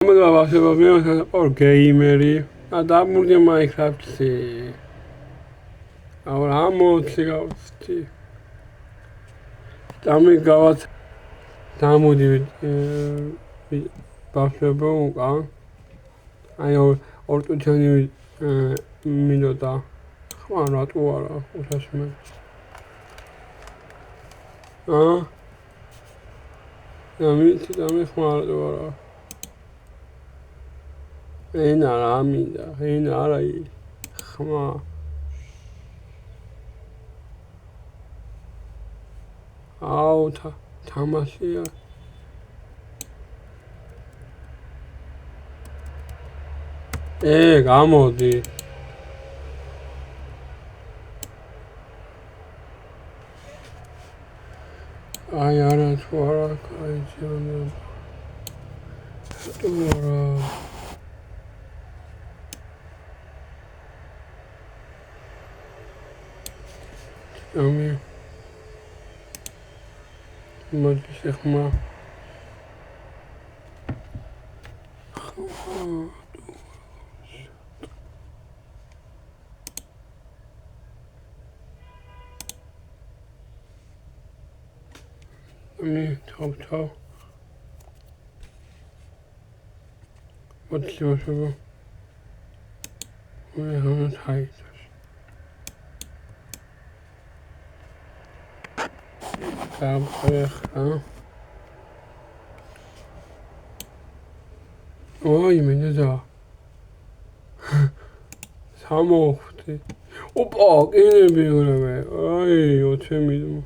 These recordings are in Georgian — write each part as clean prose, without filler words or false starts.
Amagava me or gamer. Adamur Minecraft. Our ammo cigarettes. Dami gavat Tamudi Buffalo. I or to tell you Minota. Come on, not water. Dami small. Ain't Aramida, ain't Arai. Come on. Out, Tamasia. Gamodi. I am at work. I don't know. Ami Madisma Ami top. What's your show? We haven't hide. Ой, меня за. 사먹었지. 오빠, 게임을 배우라며. 아이, 어쩌면.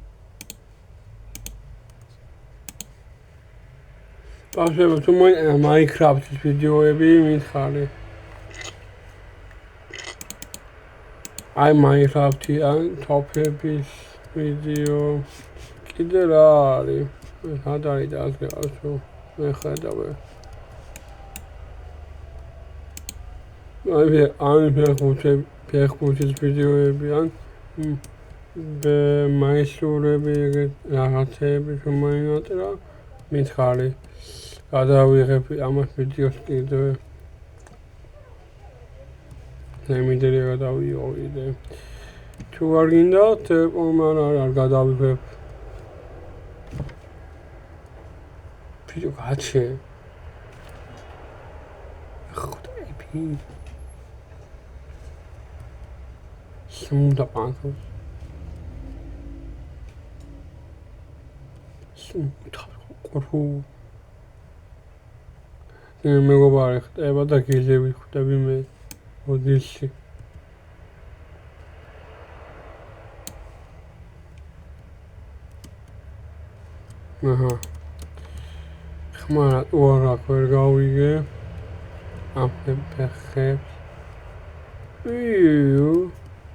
빠세요, 정말 마인크래프트 비디오에 밑하래. 아이, 마인크래프트 토픽 비디오. 기대라리. 하다리다 아주 내가다왜. 아니 배고프지 비디오에 비한 마이스ուրები რაღაცები რომ მაინატრა მითხარი გადავიღებ ამას ვიდეოს კიდევ ნემიდერი გადავიოიდე თუ არ გინდათ მომან არ გადავიღებ ვიდეო გაჩე ხუთი Sunda pantos. Sunda corfu. მე გობარი ხდება და გილები ხვდები მე ოდილში. აჰა. ხმარა უარა ვერ გავიგე. ამ ფეხებს. იუ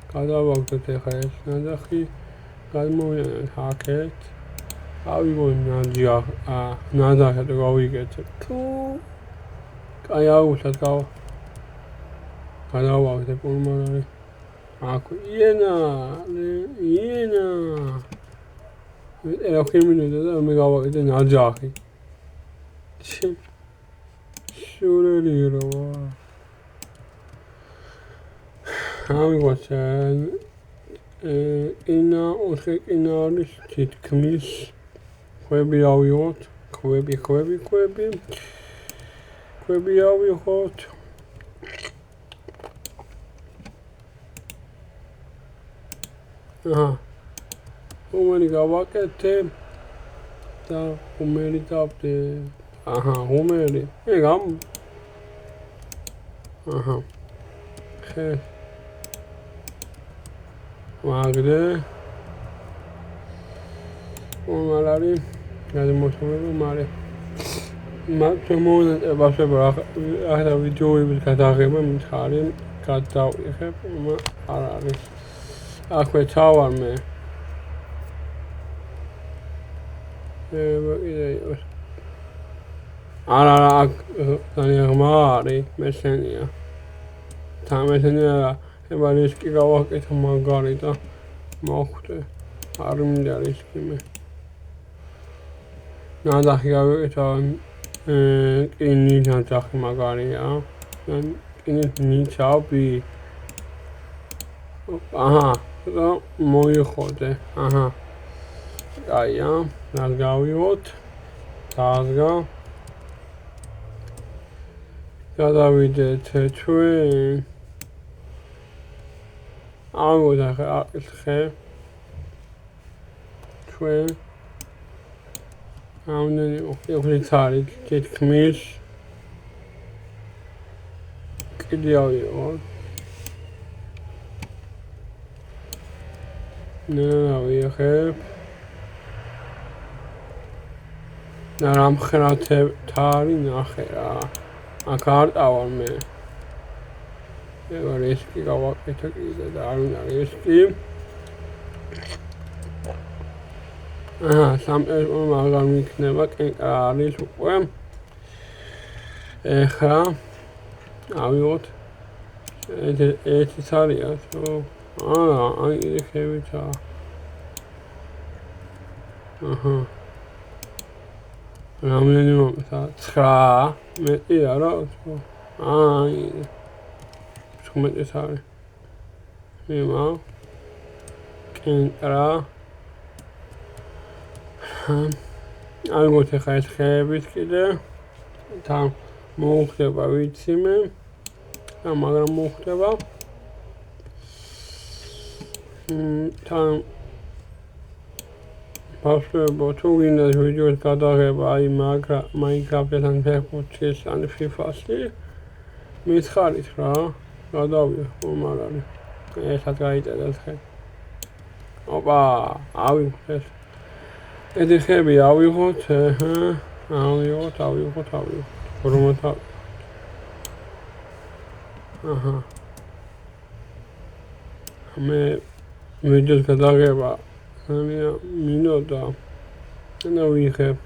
გადავაგდეთ ახლა ეს ნაძახი გადმოვიანეთ აქეთ ავიღოთ ნაძახი და გავიგეთ თუ კაი აუხსად გადავაგდეთ პულმონარი აქ იენა ერა ხიმინოდა და მე გავაკეთე ნაძახი შურელი როა ავიღოთ ინა ოთხი ინარის თითქმის ხვები ავიღოთ ხვები ავიღოთ აჰა უმერი გავაკეთე და უმერი დავდე აჰა უმერი აჰა ხე Magde Omalari გადმოსწრება მარე მაგმონად ბავშვებო ახლა ვიდეოების გადაღება მითხარი გადავიღებ არ არის აქვე ჩავარ მე არა ძალიან არის მესენია თამესენია ება რისკი გავაკეთე მაგარი და მოხვდე არ მინდა რისკი მე ნაძახი გავაკეთე კინი ნაძახი მაგარია. კინი ნიჩავი. აჰა, და მოიხოდე. აჰა. აია, რას გავიღოთ? დაზგა. გადავიდეთ ჩვენ. აუგოთ ახლა აკითხე. ჩვენ რამდენი უხლიც არის თითქმის კიდე ავიღოთ. ავიღებ. და რამხრათებთ არის ნახე რა. აქ არ ტავარ მე. რისკი გავაკეთე კიდე და არ უნდა რისკი. სამპერპო მაგარ მიქნება, კენკრა არის უკვე. ეხლა ავიღოთ. ერთიც არია, თუ აი ეხევითა. აჰა. რამდენი მომცა? 9 მეტი არა? აი 15 არის. იმა. კენკრა. აიგოთ ახლა ეს ხეებით კიდე. თან მოუხდება ვიცი მე. მაგრამ მოუხდება. თან ბავშვებო, თუ გინდა ვიდეოს გადაღება აი Minecraft-თან ფეხბურთის ან FIFA-ში, მითხარით რა, გადავიღო, არ არის. ერთად გაიწერეთ ხე. ოპა, ავიღოთ ეს. ედიხები ავიღოთ, ავიღოთ. რომოთ აჰა. მე ვიდეოს გადაღება მინუტა და ვიღებ.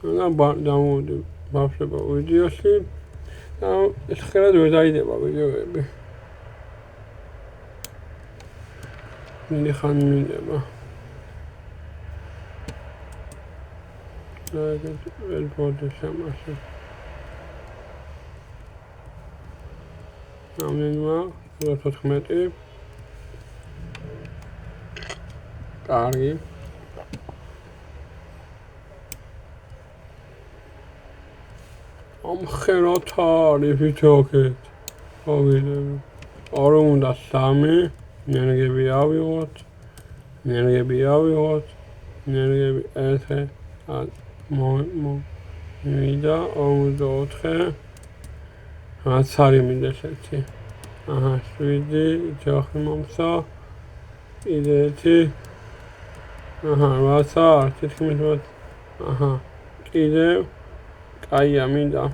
და დავუდი ბავშვებო ვიდეოში და ეს ხელად ვერ დაიდება ვიდეოები. მინი ხან მინდება. ეს ბოდის ამასე. ამენმა 14. კარგი. ამხეროთ არის ვიჩოქეთ. მოვიდები. არ უნდა 3 ნერგები ავიღოთ. ნერგები 1 მოვიდა 24. რაც არის მინდეს ერთი. აჰა, 7 ჯოხი მომცა. კიდე ერთი. აჰა, რაც არის თითქმის აჰა, კიდე კაია მინდა.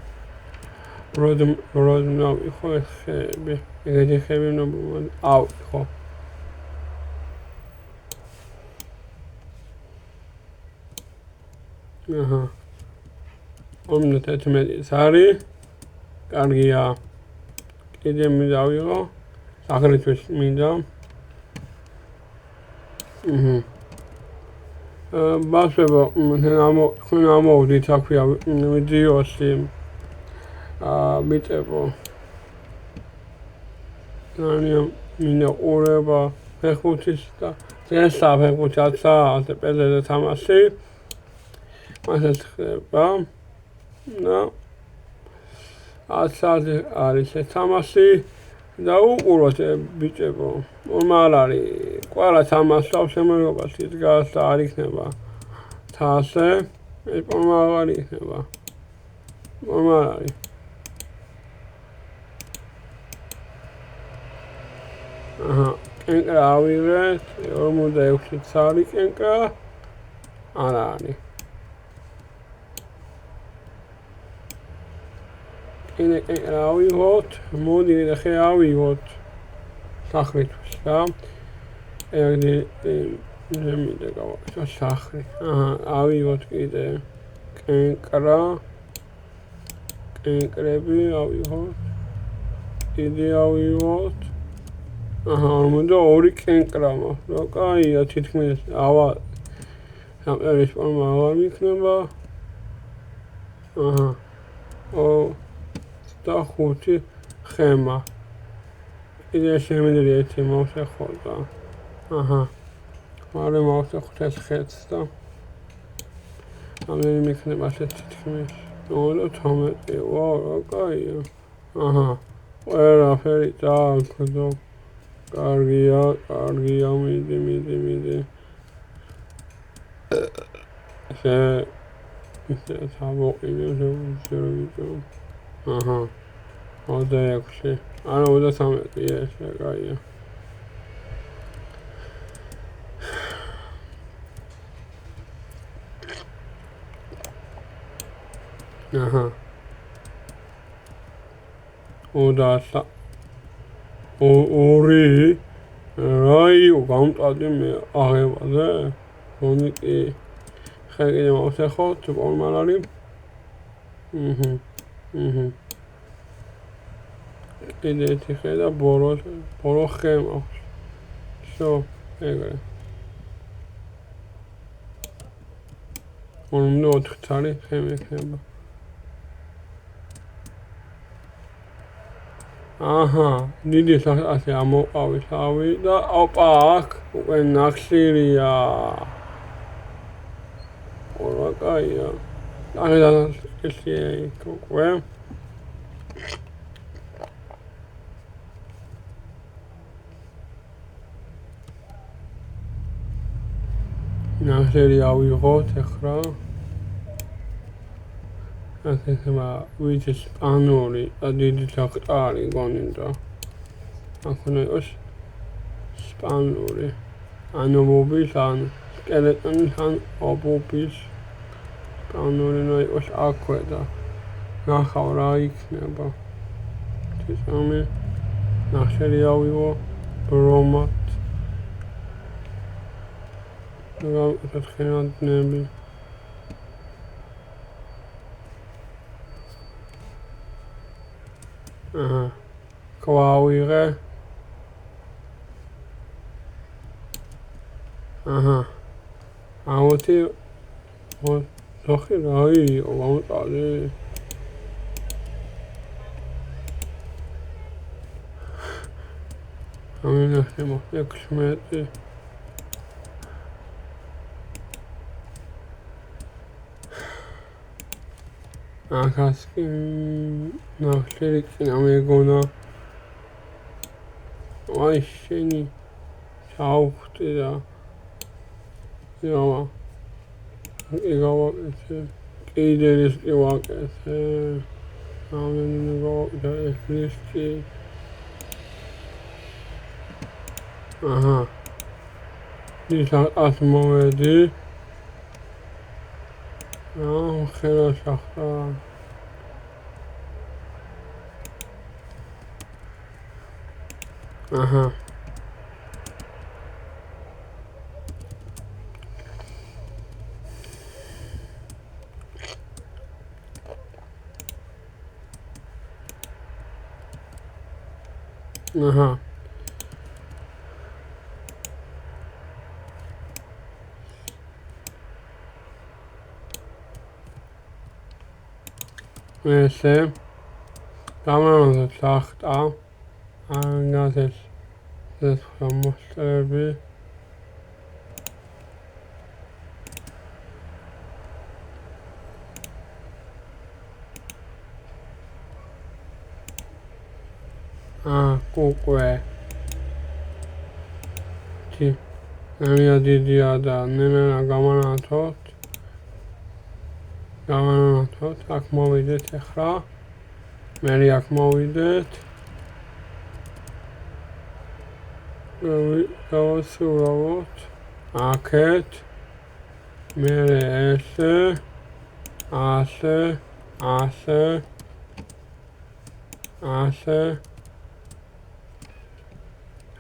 როდნა ვიხო ეს ხეები. ეგეთი ხეები უნდა ავიღო. აჰა. 11 არის. კარგია. კიდე მინდა ავიღო. აგრეთვე მინდა. ბავშვებო, თქვენ ამოვიდით აქვე ვიდეოში. მიწებო. მინდა ყურება ფეხბურთის და დღესა ფეხბურთიაცა პელეზე თამაში. მასაც ხდება. და ასაზე არის ეს თამაში და უყუროთ ბიჭებო. ნორმალ არის. ყველა თამაშობს შემოიღებაში დგას და არ იქნება თასე. ეს ნორმალ არ იქნება. ნორმალ არის. აჰა, კენკრა ავიღეთ. 46 არის კენკრა. არა არის. კიდე კენკრა ავიღოთ. მოდი და ხე ავიღოთ. სახლისთვის რა. ეგ მინდა გავაკეთო სახლი. აჰა, ავიღოთ კიდე კენკრა. კენკრები ავიღოთ. კიდე ავიღოთ. აჰა, უნდა 2 კენკრა მაქვს. რა კაია, თითქმის სამწერის ფორმა აღარ იქნება. აჰა. 25 ხემა. კიდე შემიძლია ერთი მოვსეხო და აჰა. მალე მოვსეხოთ ეს ხეთს და რამდენი იქნება ასეთი თქმის? 12. ვაუ, რა კაია. აჰა. ყველაფერი დააქვდო. კარგია, მიდი. ესე თავოყიდე ზევიჯო. აჰა. 26. არა 23 ესე კაია. აჰა. ორი რაიო გამტადი მე აღებაზე მონიკი ხელი მოვსეხოთ პორმალარი კიდე ერთი ხე და ბოლო ხე მაქვს შო ეგრე 4 წალი ხე მექნება აჰა დიდი ასე ამოყავი თავი და ოპა აქ უკვე ნახშირია ორა კაია აღედა ესე უკვე ნახშირი ავიღოთ ახლა ახლა ვიცი სპანური და დიდი საკტარი გონინდა ახლა ის სპანური ანუ მობის ან სკელეტონის ან ობობის სპანური ნუ ის აქვე და ნახავ რა იქნება თვითონი ნახშირი ავიღო ბრომად რა ხენადნები აჰა კვავიღე აჰა აუთი ოხი რაი აუტალი ამინა ხემო 16 ახასკი ნახშირი წინა მეგონა აი შენი ჩავხტი და იავა იგავაკეთე კიდერის კი ვაკეთე ამენი მეგონა ეს კი აჰა ისა ას მოვედი ხელა შახტა აჰა აჰა ესე გამარჯვება სახტა ანგაზეს ეს მომსწრები კუკვე კი ნამიადიდია და ნენა გამანათოთ აქ მოვიდეთ ახლა მე აქ მოვიდეთ გავასრულოთ აქეთ მე ესე ასე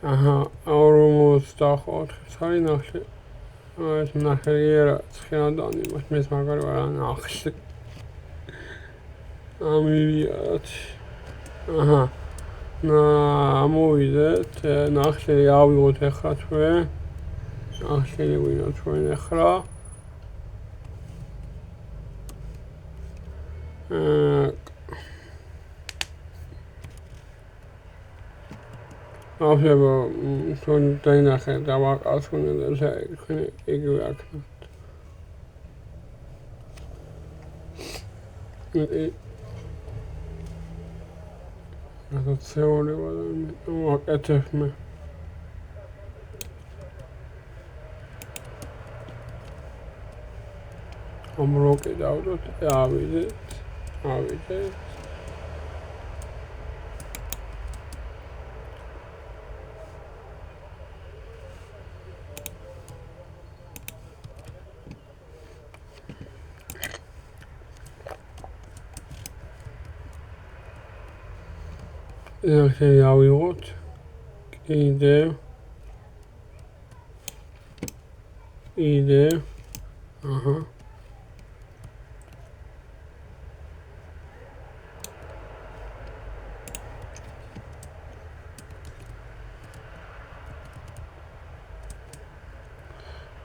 აჰა 44 წელი ნახე ეს ნახერია ცხენადანი მას მაგარი ვარ ნახე ამიათ აჰა ამოვიდეთ ნახშირი ავიღოთ ახლა ჩვენ ნახშირი ვინო ჩვენ ახლა After son dainachel daar als van zei ik werk. Dat theorie was het echt me. Omroep het auto. Ja, weet het. Ja, weet het. 이렇게 야위고 이제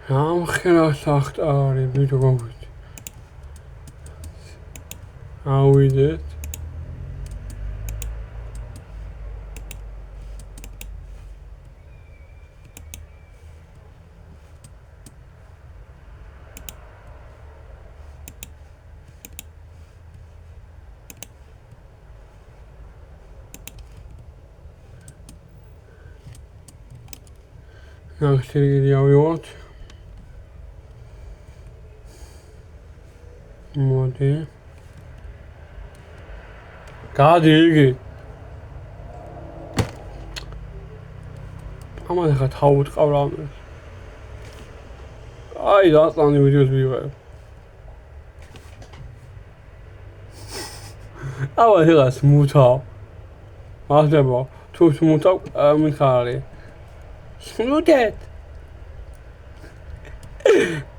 Ja, geen zacht aan, niet goed. How is it? Nou, stel je die alweer wat. Mooi. Ga die. Allemaal gaat hout gaan. Ai, dat dan die video's weer. Ah, heel erg smooth al. Wacht even. Toen smooth ook met gaan. Smooth het.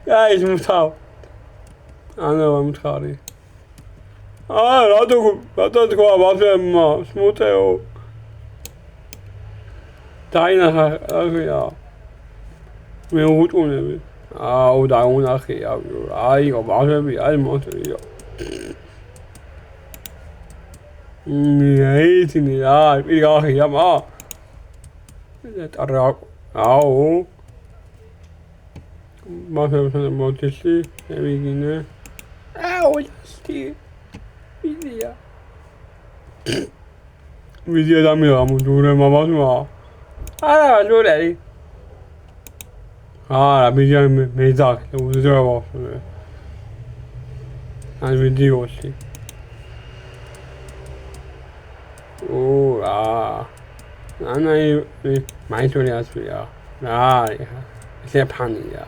Ja, is smooth al. Ah, nee, met gaan. Ah, laat het gewoon wat hem smooth heel. Deine ja. Meer goed doen. Ah, daar moet nog ja. Ah, ik wou hebben ja, moet ja. Nee, ja, ik ga ja maar. Het raak. Au. Maar we hebben een motivatie. En we beginnen. Au, dat is die. Video. Video daarmee moet doen, maar wat maar. Ah, zo dat. Ah, video met dat. Dat moet er wel van. En video's. Oh, ah. Nee, mijn story is ja. Ja, ik heb paniek ja.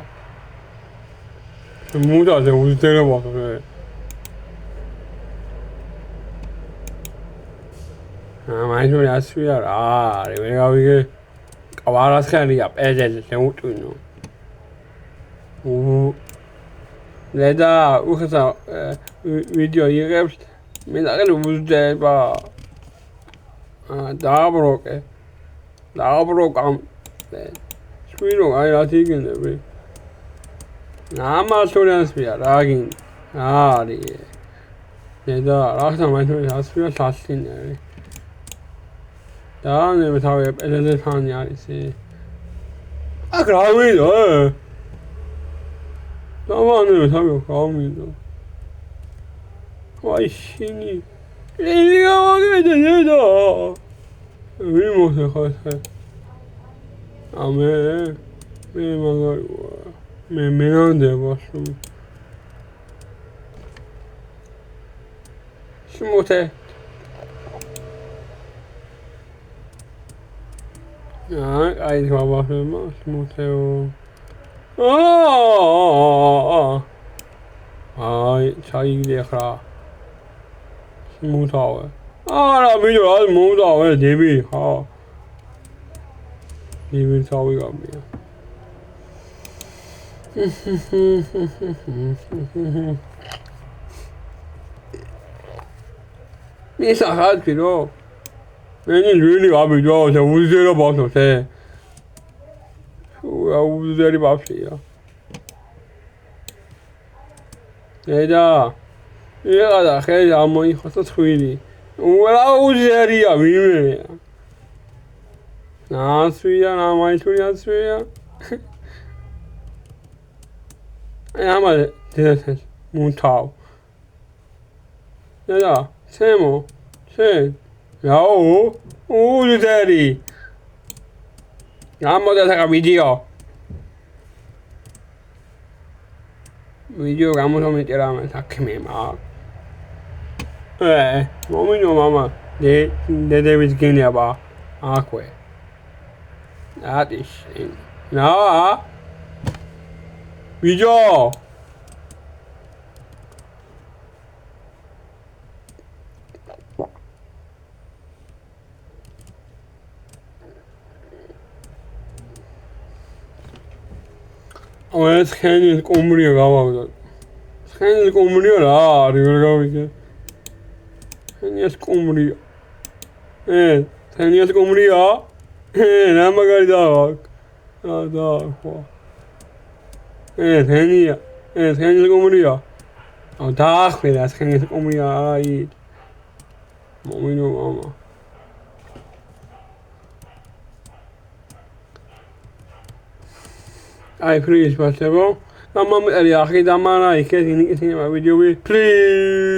Ze moet dat moet er wel van. Ah, mijn story is weer ah, ik weet niet Kawaras kan die op ze moet doen. Oeh. Leda, hoe gaat dat video hier hebt? Met alle woorden ba. Daar broken. Daar broken aan. Spiro, hij had hier Nama students weer, raking. Ah, die. Leda, raakte mijn story has weer tasting. Daar nemen we het weer op van ja, is. Ah, graag weer. 나만은 사면 감이다. 와이신이 리가 하게 되다. 위모세 가세. 아메 메마가리와 메메난데 봤음. 시모테. 아, 아이 봐봐서 시모테요. 자기 देखा स्मूथ हुआ अभी जो आज स्मूथ हुआ देवी हाँ देवी सावी का भी ये साथ फिरो मैंने really अभी जो है उसे लो बात होते 우리들이 봅시다. 얘자, იღადა ხელი ამოიხოსო ცხვირი. უზერია ვიმეა. ნაცვია, ნამაიჩური ნაცვია. ამაზე დედასაც მუნთავ. დედა, ცემო, რაო, უზერი. გამოდასაკა ვიდეო. ვიდეო გამოსომეჭერა მე საქმე მაგ. მომინო მამა დედების გენიაბა აქვე. ატიშ. ნა. ვიდეო. ეს ხენის კუმრია გავაგდო. ხენის კუმრია რა არის ვერ გავიგე. ხენის კუმრია. ხენის კუმრია. რა მაგარი დავაკ. ხო. ხენია. ხენის კუმრია. დაახვირა ხენის კუმრია აი. მომინო მამა. I please, possible. I'm a little bit of a video. Please.